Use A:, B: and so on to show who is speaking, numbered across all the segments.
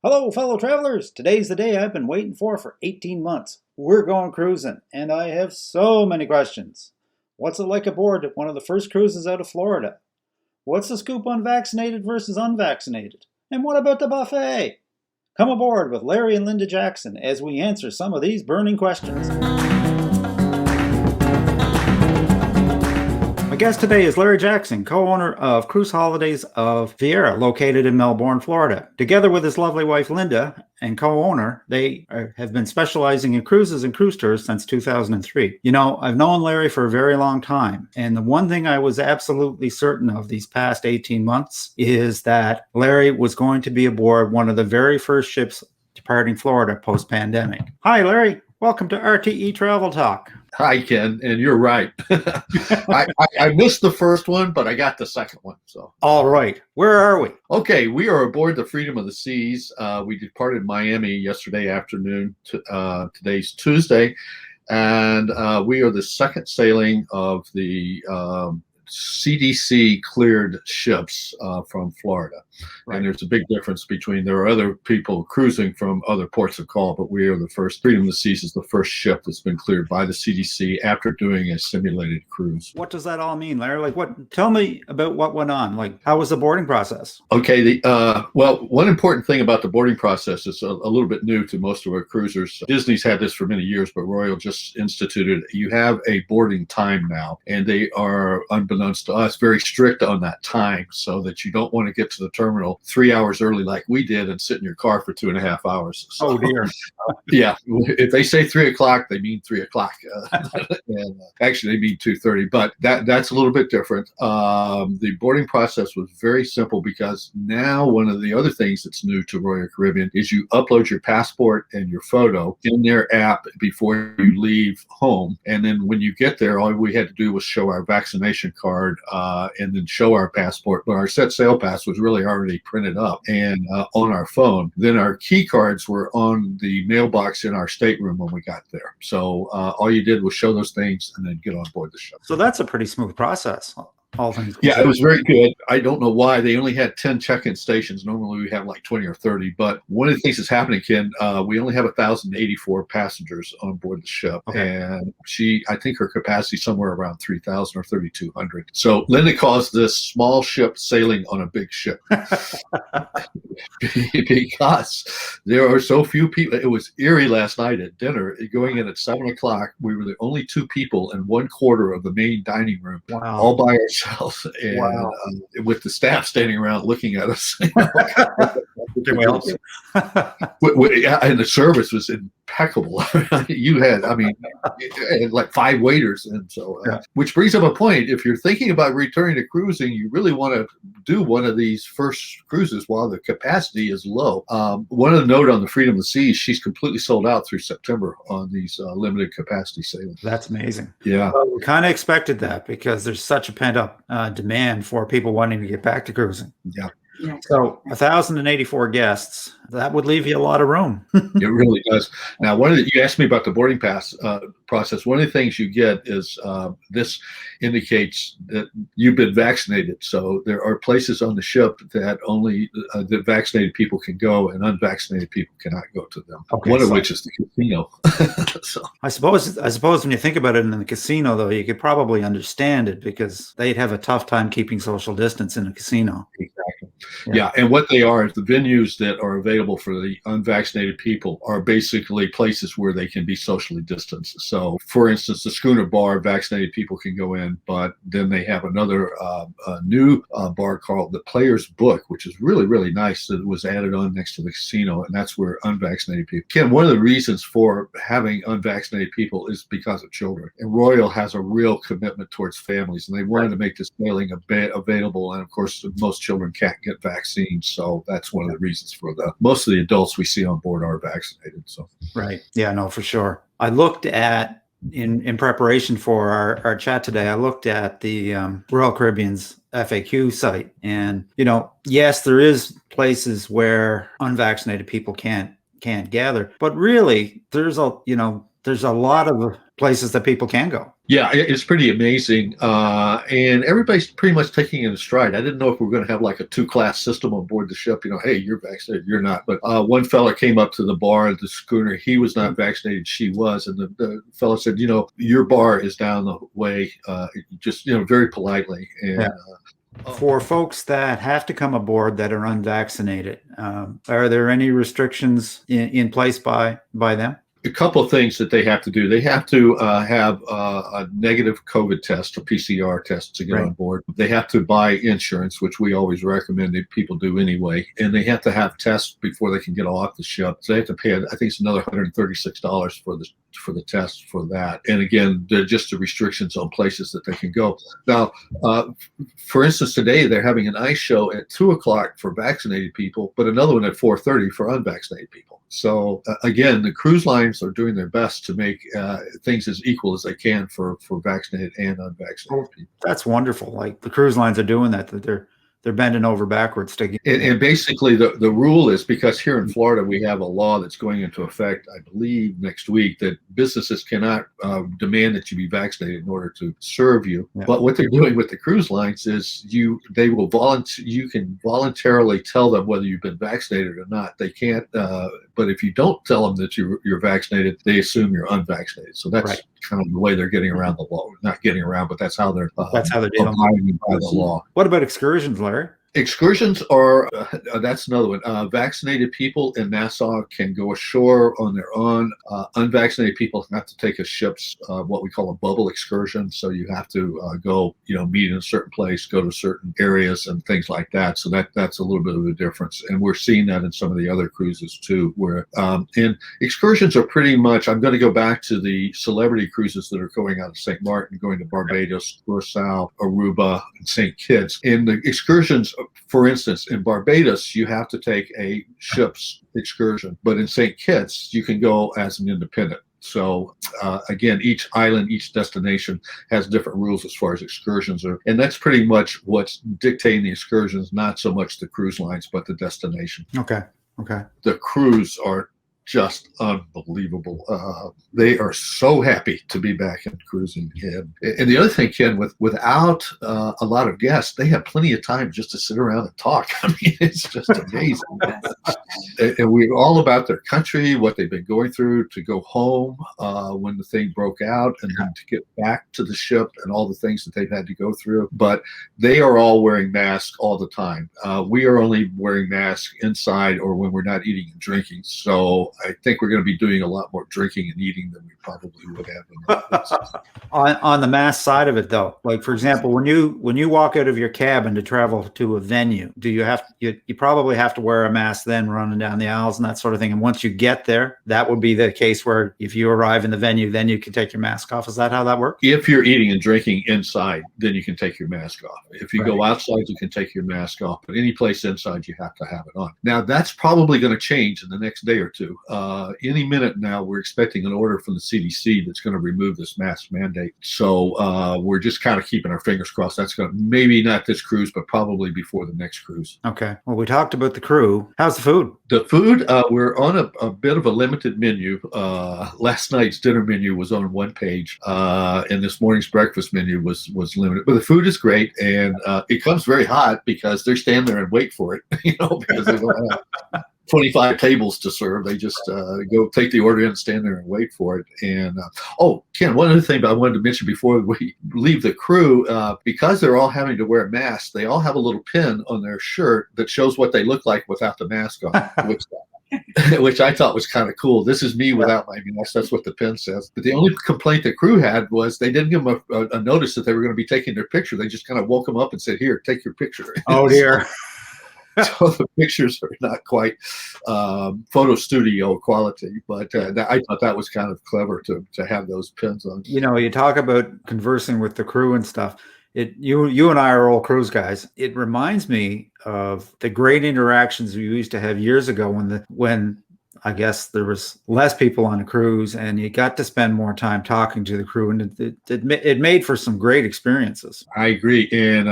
A: Hello, fellow travelers! Today's the day I've been waiting for 18 months. We're going cruising, and I have so many questions. What's it like aboard one of the first cruises out of Florida? What's the scoop on vaccinated versus unvaccinated? And what about the buffet? Come aboard with Larry and Lynda Jackson as we answer some of these burning questions. My guest today is Larry Jackson, co-owner of Cruise Holidays of Viera, located in Melbourne, Florida. Together with his lovely wife, Lynda, and co-owner, they have been specializing in cruises and cruise tours since 2003. You know, I've known Larry for a very long time, and the one thing I was absolutely certain of these past 18 months is that Larry was going to be aboard one of the very first ships departing Florida post-pandemic. Hi, Larry. Welcome to RTE Travel Talk.
B: Hi, Ken, and you're right. I missed the first one, but I got the second one. So,
A: all right, where are we?
B: Okay, we are aboard the Freedom of the Seas. We departed Miami yesterday afternoon. Today's Tuesday, and we are the second sailing of the CDC cleared ships from Florida. Right. And there's a big difference between, there are other people cruising from other ports of call, but we are the first. Freedom of the Seas is the first ship that's been cleared by the CDC after doing a simulated cruise.
A: What does that all mean, Larry? Tell me about what went on. How was the boarding process?
B: Okay, well, one important thing about the boarding process is a little bit new to most of our cruisers. Disney's had this for many years, but Royal just instituted, you have a boarding time now, and they are, unbeknownst to us, very strict on that time, so that you don't want to get to the terminal 3 hours early like we did and sit in your car for 2.5 hours. So,
A: oh dear.
B: Yeah, if they say 3 o'clock, they mean 3 o'clock. And actually, they mean 2:30, but that's a little bit different. The boarding process was very simple because now one of the other things that's new to Royal Caribbean is you upload your passport and your photo in their app before you leave home. And then when you get there, all we had to do was show our vaccination card and then show our passport. But our set sail pass was really already printed up and on our phone. Then our key cards were on the mailbox in our stateroom when we got there. So all you did was show those things and then get on board the ship.
A: So that's a pretty smooth process. All things
B: considered. Yeah, it was very good. I don't know why they only had 10 check-in stations. Normally we have like 20 or 30. But one of the things that's happening, Ken, we only have 1,084 passengers on board the ship. Okay. And I think her capacity is somewhere around 3,000 or 3,200. So Lynda calls this small ship sailing on a big ship. Because there are so few people. It was eerie last night at dinner. Going in at 7 o'clock, we were the only two people in 1/4 of the main dining room, wow, all by ourselves, and wow, with the staff standing around looking at us.
A: Can we help you?
B: And the service was impeccable. You had like 5 waiters, and so which brings up a point. If you're thinking about returning to cruising, you really want to do one of these first cruises while the capacity is low. One of the note on the Freedom of the Seas, she's completely sold out through September on these limited capacity sailings.
A: That's amazing.
B: Yeah,
A: well, we kind of expected that because there's such a pent-up demand for people wanting to get back to cruising.
B: Yeah.
A: So 1,084 guests, that would leave you a lot of room.
B: It really does. Now, you asked me about the boarding pass process. One of the things you get is this indicates that you've been vaccinated. So there are places on the ship that only the vaccinated people can go, and unvaccinated people cannot go to them. Okay, one of which is the casino.
A: So I suppose when you think about it, in the casino, though, you could probably understand it because they'd have a tough time keeping social distance in a casino.
B: Exactly. Yeah, and what they are is the venues that are available for the unvaccinated people are basically places where they can be socially distanced. So, for instance, the Schooner Bar, vaccinated people can go in, but then they have another new bar called the Player's Book, which is really, really nice, that was added on next to the casino, and that's where unvaccinated people can. One of the reasons for having unvaccinated people is because of children. And Royal has a real commitment towards families, and they wanted to make this sailing available, and of course, most children can't get vaccines, so that's one of the reasons for most of the adults we see on board are vaccinated. So
A: right, yeah, no, for sure. I looked at in preparation for our chat today. I looked at the Royal Caribbean's FAQ site, and yes, there is places where unvaccinated people can't gather, but really, there's a lot of places that people can go.
B: Yeah, it's pretty amazing. And everybody's pretty much taking it in stride. I didn't know if we were going to have like a two-class system on board the ship. Hey, you're vaccinated, you're not. But one fella came up to the bar at the schooner. He was not vaccinated. She was. And the fella said, your bar is down the way, just, very politely. And
A: for folks that have to come aboard that are unvaccinated, are there any restrictions in place by them?
B: A couple of things that they have to do. They have to have a negative COVID test, a PCR test to get on board. They have to buy insurance, which we always recommend that people do anyway. And they have to have tests before they can get off the ship. So they have to pay, I think it's another $136 for the test for that. And again, they're just the restrictions on places that they can go. Now, for instance, today they're having an ice show at 2:00 for vaccinated people, but another one at 4:30 for unvaccinated people. So again, the cruise lines are doing their best to make things as equal as they can for vaccinated and unvaccinated people.
A: That's wonderful. Like the cruise lines are doing that they're bending over backwards to get.
B: And basically the rule is, because here in Florida we have a law that's going into effect, I believe next week, that businesses cannot demand that you be vaccinated in order to serve you. Yeah. But what they're doing with the cruise lines is you can voluntarily tell them whether you've been vaccinated or not. They can't. But if you don't tell them that you're vaccinated, they assume you're unvaccinated. So that's kind of the way they're getting around the law. Not getting around, but that's how they're abiding by the law.
A: What about excursions, Larry?
B: Excursions are, that's another one. Vaccinated people in Nassau can go ashore on their own. Unvaccinated people have to take a ship's, what we call a bubble excursion. So you have to go, meet in a certain place, go to certain areas and things like that. So that's a little bit of a difference. And we're seeing that in some of the other cruises too, where, and excursions are pretty much, I'm going to go back to the celebrity cruises that are going out of St. Martin, going to Barbados, Curacao, Aruba, and St. Kitts. And the excursions, for instance, in Barbados, you have to take a ship's excursion, but in St. Kitts, you can go as an independent. So again, each island, each destination has different rules as far as excursions are. And that's pretty much what's dictating the excursions, not so much the cruise lines, but the destination.
A: Okay.
B: The crews are just unbelievable. They are so happy to be back in cruising. And the other thing, Ken, without a lot of guests, they have plenty of time just to sit around and talk. I mean, it's just amazing. And we're all about their country, what they've been going through, to go home when the thing broke out, and then to get back to the ship and all the things that they've had to go through. But they are all wearing masks all the time. We are only wearing masks inside or when we're not eating and drinking. So I think we're going to be doing a lot more drinking and eating than we probably would have.
A: On the mask side of it, though, like for example, when you walk out of your cabin to travel to a venue, do you probably have to wear a mask then running down the aisles and that sort of thing? And once you get there, that would be the case where if you arrive in the venue, then you can take your mask off. Is that how that works?
B: If you're eating and drinking inside, then you can take your mask off. If you go outside, you can take your mask off. But any place inside, you have to have it on. Now, that's probably going to change in the next day or two. Any minute now, we're expecting an order from the CDC that's going to remove this mask mandate. So we're just kind of keeping our fingers crossed. That's going to, maybe not this cruise, but probably before the next cruise.
A: Okay. Well, we talked about the crew. How's the food?
B: The food, we're on a bit of a limited menu. Last night's dinner menu was on one page, and this morning's breakfast menu was limited. But the food is great, and it comes very hot because they're standing there and wait for it, because they don't have 25 tables to serve. They just go take the order in, stand there and wait for it. And Ken, one other thing I wanted to mention before we leave the crew, because they're all having to wear masks, they all have a little pin on their shirt that shows what they look like without the mask on, which I thought was kind of cool. This is me without my mask. That's what the pin says. But the only complaint the crew had was they didn't give them a notice that they were going to be taking their picture. They just kind of woke them up and said, "Here, take your picture."
A: Oh dear.
B: So the pictures are not quite photo studio quality, but I thought that was kind of clever to have those pins on.
A: You talk about conversing with the crew and stuff. You and I are old cruise guys. It reminds me of the great interactions we used to have years ago when I guess there was less people on a cruise and you got to spend more time talking to the crew, and it made for some great experiences.
B: I agree. And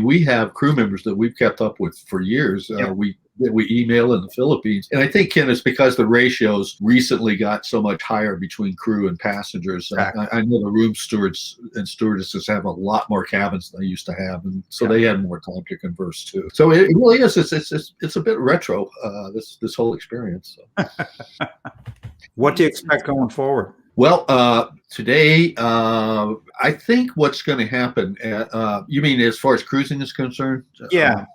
B: we have crew members that we've kept up with for years. We that we email in the Philippines. And I think, Ken, it's because the ratios recently got so much higher between crew and passengers. I know the room stewards and stewardesses have a lot more cabins than they used to have, and so they had more time to converse too. So it really is. It's a bit retro. This whole experience. So.
A: What do you expect going forward?
B: Well, today, I think what's going to happen, you mean as far as cruising is concerned?
A: Yeah.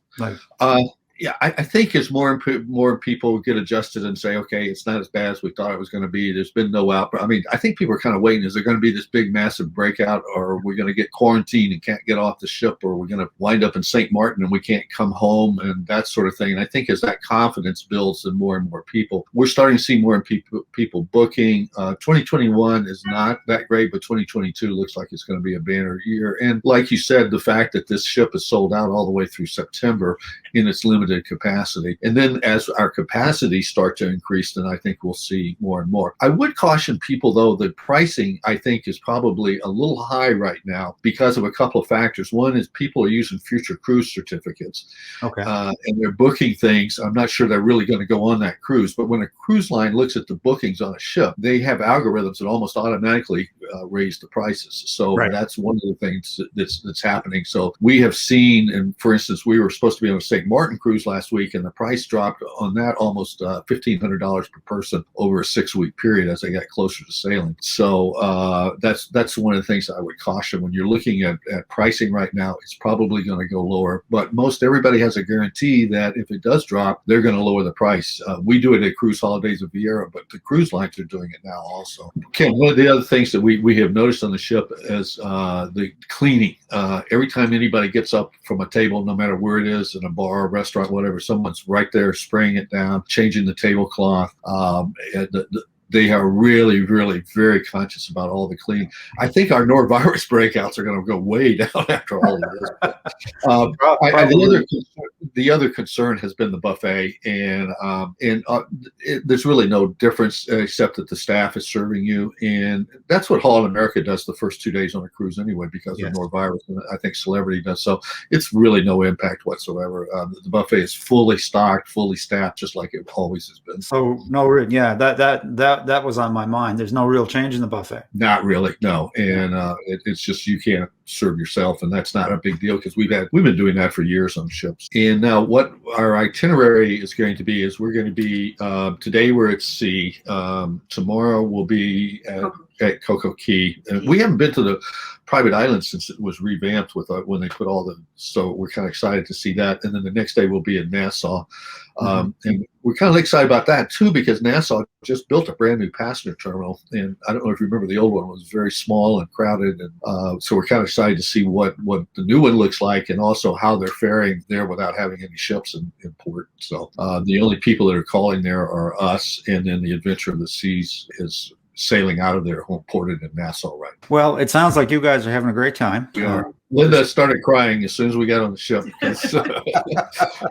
B: Yeah, I think as more people get adjusted and say, okay, it's not as bad as we thought it was going to be. There's been no outbreak. I mean, I think people are kind of waiting. Is there going to be this big, massive breakout, or are we going to get quarantined and can't get off the ship, or are we going to wind up in St. Martin and we can't come home, and that sort of thing? And I think as that confidence builds in more and more people, we're starting to see more people booking. 2021 is not that great, but 2022 looks like it's going to be a banner year. And like you said, the fact that this ship is sold out all the way through September in its limited capacity. And then as our capacity start to increase, then I think we'll see more and more. I would caution people, though, the pricing, I think, is probably a little high right now because of a couple of factors. One is people are using future cruise certificates.
A: Okay.
B: And they're booking things. I'm not sure they're really going to go on that cruise, but when a cruise line looks at the bookings on a ship, they have algorithms that almost automatically raise the prices. So that's one of the things that's happening. So we have seen, and for instance, we were supposed to be on a St. Martin cruise last week, and the price dropped on that almost $1,500 per person over a 6-week period as they got closer to sailing. So that's one of the things I would caution when you're looking at pricing right now. It's probably going to go lower, but most everybody has a guarantee that if it does drop, they're going to lower the price. We do it at Cruise Holidays of Viera, but the cruise lines are doing it now also. Ken, one of the other things that we have noticed on the ship is the cleaning. Every time anybody gets up from a table, no matter where it is, in a bar, restaurant, whatever, someone's right there spraying it down, changing the tablecloth. They are really, really very conscious about all the cleaning. I think our norovirus breakouts are going to go way down after all of this. The other concern has been the buffet, and there's really no difference except that the staff is serving you, and that's what Holland America does the first 2 days on a cruise anyway because of norovirus, and I think Celebrity does. So it's really no impact whatsoever. The buffet is fully stocked, fully staffed, just like it always has been.
A: So that was on my mind. There's no real change in the buffet.
B: Not really, no. And it's just you can't serve yourself, and that's not a big deal because we've been doing that for years on ships. And now what our itinerary is going to be is we're going to be today we're at sea. Tomorrow we'll be at CocoCay. And we haven't been to the private island since it was revamped with when they put so we're kind of excited to see that. And then the next day we'll be in Nassau. And we're kind of excited about that too because Nassau just built a brand new passenger terminal, and I don't know if you remember the old one was very small and crowded, and so we're kind of excited to see what the new one looks like and also how they're faring there without having any ships in port. So the only people that are calling there are us, and then the Adventure of the Seas is sailing out of there, home ported in Nassau, right?
A: Well, it sounds like you guys are having a great time.
B: We are. Lynda started crying as soon as we got on the ship because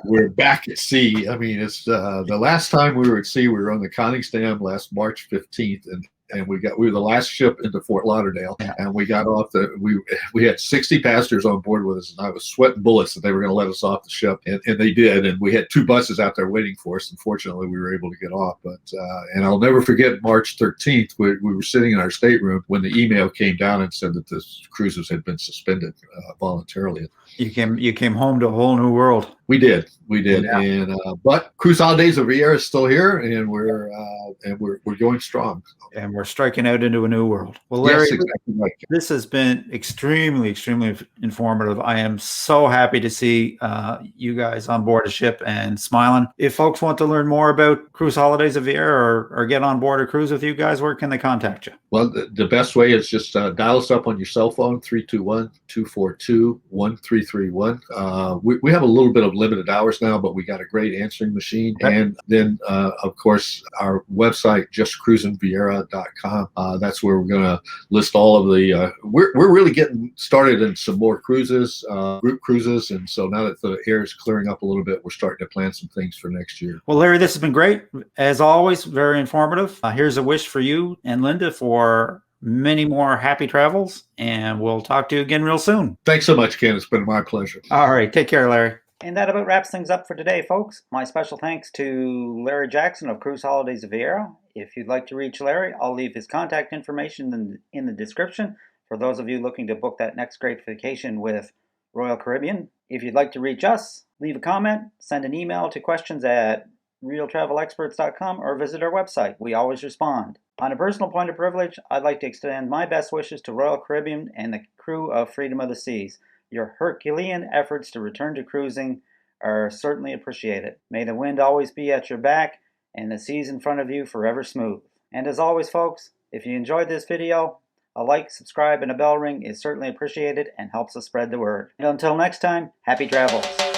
B: we're back at sea. I mean, it's the last time we were at sea, we were on the Koningsdam last March 15th, and we were the last ship into Fort Lauderdale, and we got off we had 60 passengers on board with us, and I was sweating bullets that they were going to let us off the ship, and they did, and we had 2 buses out there waiting for us. Unfortunately, we were able to get off, but and I'll never forget March 13th. We were sitting in our stateroom when the email came down and said that the cruises had been suspended voluntarily.
A: You came home to a whole new world.
B: We did, and but Cruise Holidays of Viera is still here, and we're going strong,
A: and we're striking out into a new world. Well, Larry,
B: yes, exactly right.
A: This has been extremely, extremely informative. I am so happy to see you guys on board a ship and smiling. If folks want to learn more about Cruise Holidays of Viera or get on board a cruise with you guys, where can they contact you?
B: Well, the best way is just dial us up on your cell phone, 321-242-1331. We have a little bit of limited hours now, but we got a great answering machine. And then, of course, our website, justcruisingviera.com. That's where we're going to list all of the, we're really getting started in some more cruises, group cruises. And so now that the air is clearing up a little bit, we're starting to plan some things for next year.
A: Well, Larry, this has been great. As always, very informative. Here's a wish for you and Lynda for many more happy travels, and we'll talk to you again real soon.
B: Thanks so much, Ken. It's been my pleasure.
A: All right. Take care, Larry. And that about wraps things up for today, folks. My special thanks to Larry Jackson of Cruise Holidays of Viera. If you'd like to reach Larry, I'll leave his contact information in the description for those of you looking to book that next great vacation with Royal Caribbean. If you'd like to reach us, leave a comment, send an email to questions@realtravelexperts.com, or visit our website. We always respond. On a personal point of privilege, I'd like to extend my best wishes to Royal Caribbean and the crew of Freedom of the Seas. Your Herculean efforts to return to cruising are certainly appreciated. May the wind always be at your back and the seas in front of you forever smooth. And as always, folks, if you enjoyed this video, a like, subscribe, and a bell ring is certainly appreciated and helps us spread the word. And until next time, happy travels.